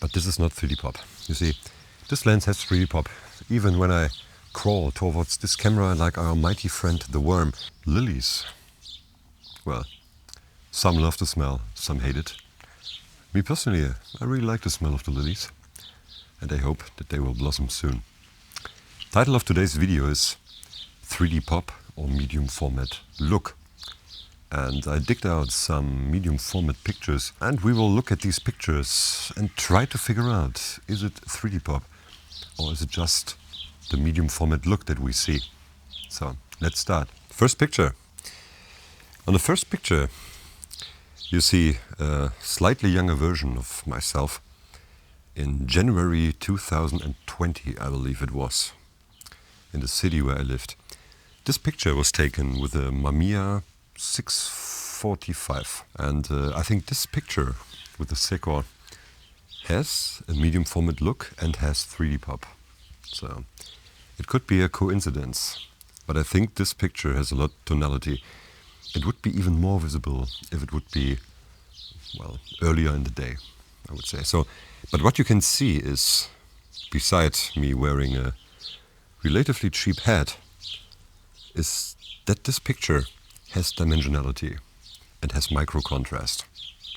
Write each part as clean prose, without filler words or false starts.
But this is not 3D-Pop. You see, this lens has 3D-Pop. Even when I crawl towards this camera like our mighty friend the worm. Lilies. Well, some love the smell, some hate it. Me personally, I really like the smell of the lilies. And I hope that they will blossom soon. Title of today's video is 3D-Pop or medium format look. And I digged out some medium format pictures and we will look at these pictures and try to figure out, is it 3D-Pop or is it just the medium format look that we see? So let's start. First picture. On the first picture you see a slightly younger version of myself in January 2020, I believe it was, in the city where I lived. This picture was taken with a Mamiya 645 and I think this picture with the Secor has a medium format look and has 3D-Pop. So it could be a coincidence, but I think this picture has a lot of tonality. It would be even more visible if it would be, well, earlier in the day, I would say. So, but what you can see is, besides me wearing a relatively cheap hat, is that this picture has dimensionality and has micro contrast.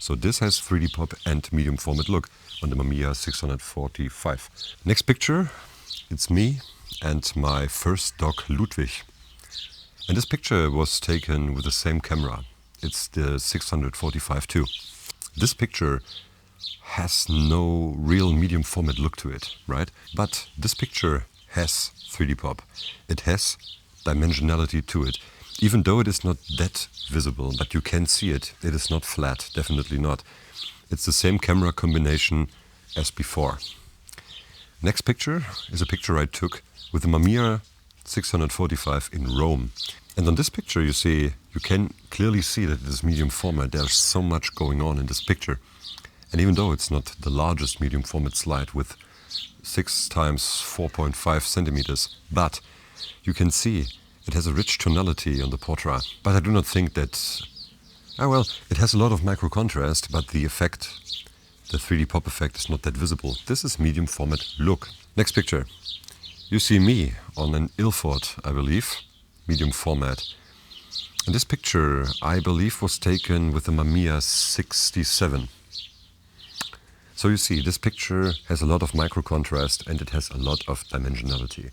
So this has 3D-Pop and medium format look on the Mamiya 645. Next picture, it's me and my first dog Ludwig. And this picture was taken with the same camera. It's the 645 too. This picture has no real medium format look to it, right? But this picture has 3D-Pop. It has dimensionality to it. Even though it is not that visible, but you can see it. It is not flat, definitely not. It's the same camera combination as before. Next picture is a picture I took with the Mamiya 645 in Rome. And on this picture you see, you can clearly see that it is medium format. There's so much going on in this picture. And even though it's not the largest medium format slide with 6 times 4.5 centimeters, but you can see it has a rich tonality on the portrait. But I do not think that, well, it has a lot of micro contrast, but the effect, the 3D-Pop effect is not that visible. This is medium format look. Next picture. You see me on an Ilford, I believe, medium format. And this picture, I believe, was taken with the Mamiya 67. So you see, this picture has a lot of micro contrast and it has a lot of dimensionality.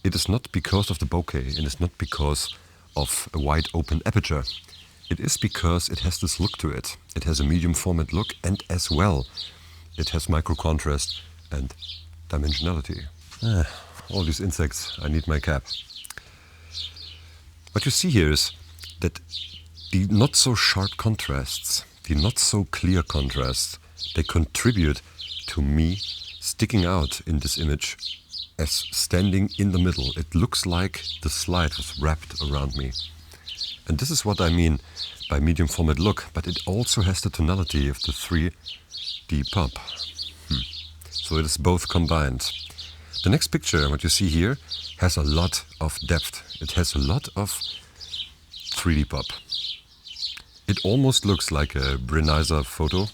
It is not because of the bokeh, it is not because of a wide open aperture. It is because it has this look to it. It has a medium format look and as well it has micro contrast and dimensionality. All these insects, I need my cap. What you see here is that the not so sharp contrasts, the not so clear contrasts, they contribute to me sticking out in this image as standing in the middle. It looks like the slide was wrapped around me. And this is what I mean by medium format look, but it also has the tonality of the 3D-Pop. So it is both combined. The next picture, what you see here, has a lot of depth. It has a lot of 3D-Pop. It almost looks like a Brenizer photo,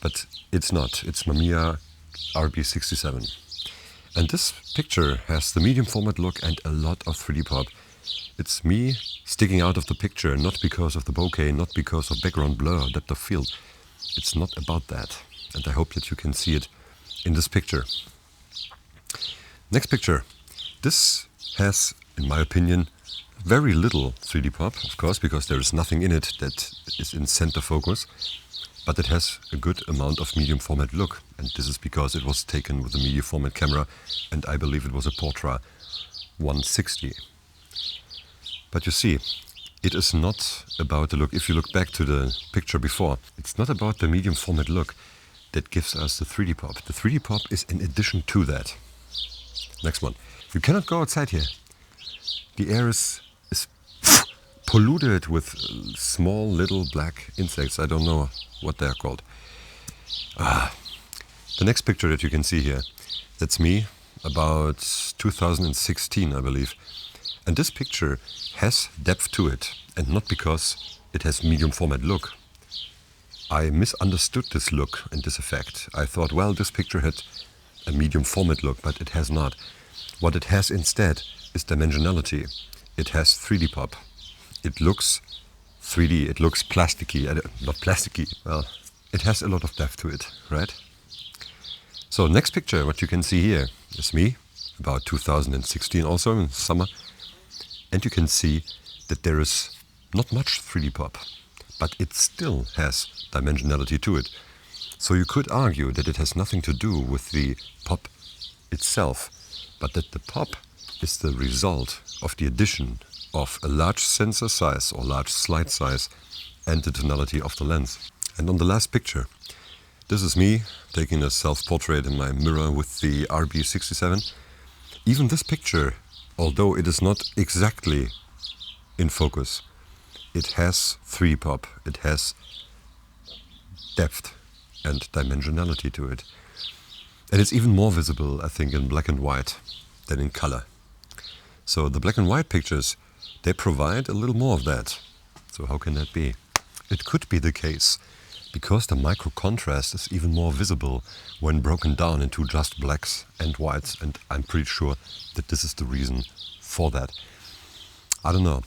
but it's not. It's Mamiya RB67. And this picture has the medium format look and a lot of 3D-Pop. It's me sticking out of the picture, not because of the bokeh, not because of background blur, depth of field. It's not about that. And I hope that you can see it in this picture. Next picture. This has, in my opinion, very little 3D-Pop, of course, because there is nothing in it that is in center focus. But it has a good amount of medium format look. And this is because it was taken with a medium format camera. And I believe it was a Portra 160. But you see, it is not about the look. If you look back to the picture before, it's not about the medium format look that gives us the 3D-Pop. The 3D-Pop is in addition to that. Next one. You cannot go outside here. The air is polluted with small little black insects. I don't know what they're called. The next picture that you can see here, that's me about 2016, I believe. And this picture has depth to it, and not because it has medium format look. I misunderstood this look and this effect. I thought, well, this picture had a medium format look, but it has not. What it has instead is dimensionality. It has 3D pop. It looks 3D, it looks plasticky, not plasticky, well, it has a lot of depth to it, right? So next picture, what you can see here is me, about 2016 also, in summer. And you can see that there is not much 3D pop, but it still has dimensionality to it. So you could argue that it has nothing to do with the pop itself, but that the pop is the result of the addition of a large sensor size or large slide size and the tonality of the lens. And on the last picture, this is me taking a self-portrait in my mirror with the RB67. Even this picture, although it is not exactly in focus, it has 3D pop, it has depth and dimensionality to it. And it's even more visible, I think, in black and white than in color. So the black and white pictures, they provide a little more of that. So how can that be? It could be the case because the micro contrast is even more visible when broken down into just blacks and whites, and I'm pretty sure that this is the reason for that. I don't know.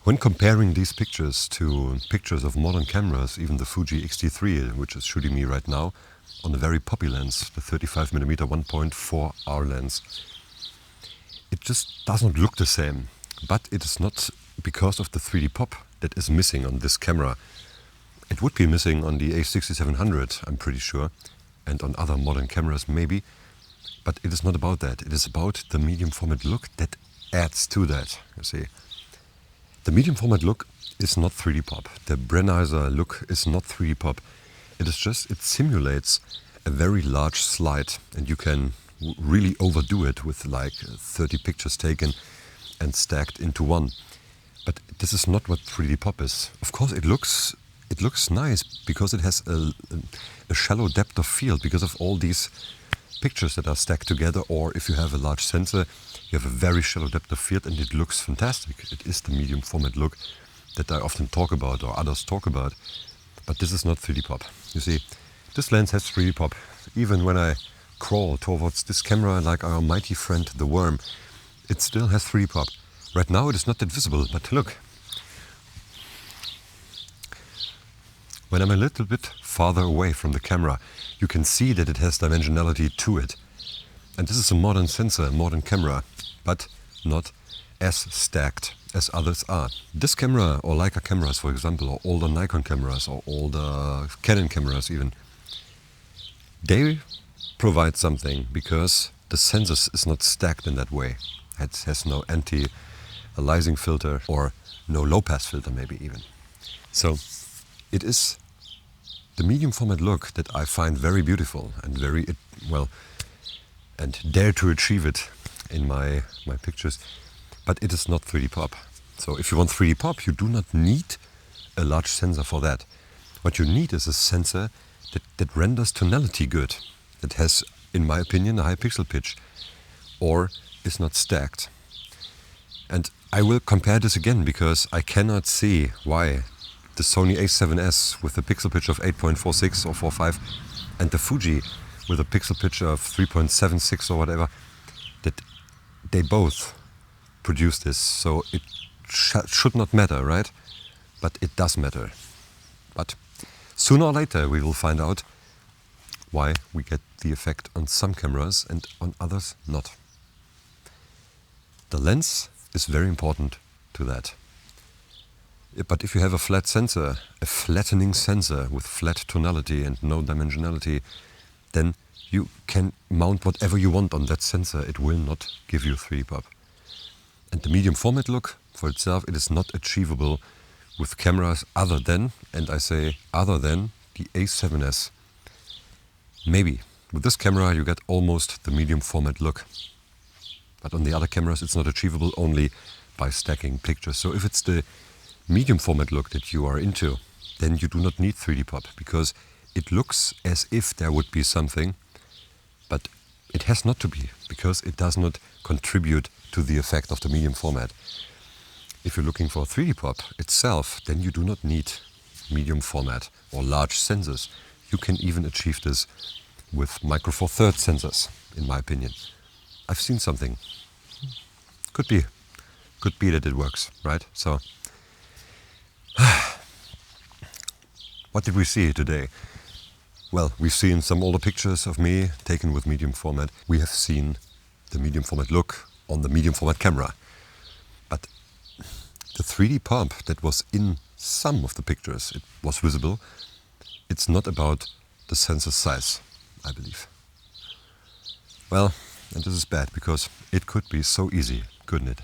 When comparing these pictures to pictures of modern cameras, even the Fuji X-T3, which is shooting me right now, on a very poppy lens, the 35mm 1.4R lens, it just doesn't look the same. But it is not because of the 3D pop that is missing on this camera. It would be missing on the A6700, I'm pretty sure, and on other modern cameras maybe. But it is not about that. It is about the medium format look that adds to that, you see. The medium format look is not 3D pop. The Brennheiser look is not 3D pop. It is just, it simulates a very large slide, and you can really overdo it with like 30 pictures taken and stacked into one. But this is not what 3D pop is. Of course it looks nice because it has a shallow depth of field because of all these pictures that are stacked together, or if you have a large sensor, you have a very shallow depth of field and it looks fantastic. It is the medium format look that I often talk about or others talk about. But this is not 3D pop. You see, this lens has 3D pop. Even when I crawl towards this camera like our mighty friend the worm, it still has 3D pop. Right now it is not that visible, but look. When I'm a little bit farther away from the camera, you can see that it has dimensionality to it. And this is a modern sensor, a modern camera, but not as stacked as others are. This camera, or Leica cameras for example, or older Nikon cameras, or older Canon cameras even, they provide something because the sensor is not stacked in that way. It has no anti-aliasing filter or no low-pass filter maybe even. So it is the medium format look that I find very beautiful and very, well, and dare to achieve it in my pictures. But it is not 3D pop. So if you want 3D pop, you do not need a large sensor for that. What you need is a sensor that renders tonality good, that has, in my opinion, a high pixel pitch, or is not stacked. And I will compare this again because I cannot see why the Sony a7S with a pixel pitch of 8.46 or 45 and the Fuji with a pixel pitch of 3.76 or whatever, that they both produce this. So it should not matter, right? But it does matter. But sooner or later we will find out why we get the effect on some cameras and on others not. The lens is very important to that. But if you have a flat sensor, a flattening sensor with flat tonality and no dimensionality, then you can mount whatever you want on that sensor. It will not give you 3D pop. And the medium format look for itself, it is not achievable with cameras other than, and I say other than, the A7S. Maybe. With this camera you get almost the medium format look. But on the other cameras it's not achievable only by stacking pictures. So if it's the medium format look that you are into, then you do not need 3D pop because it looks as if there would be something, but it has not to be because it does not contribute to the effect of the medium format. If you're looking for 3D pop itself, then you do not need medium format or large sensors. You can even achieve this with micro four thirds sensors, in my opinion. I've seen something. Could be that it works, right? So, what did we see today? Well, we've seen some older pictures of me taken with medium format. We have seen the medium format look on the medium format camera. But the 3D pop that was in some of the pictures, it was visible. It's not about the sensor size, I believe. Well, and this is bad because it could be so easy, couldn't it?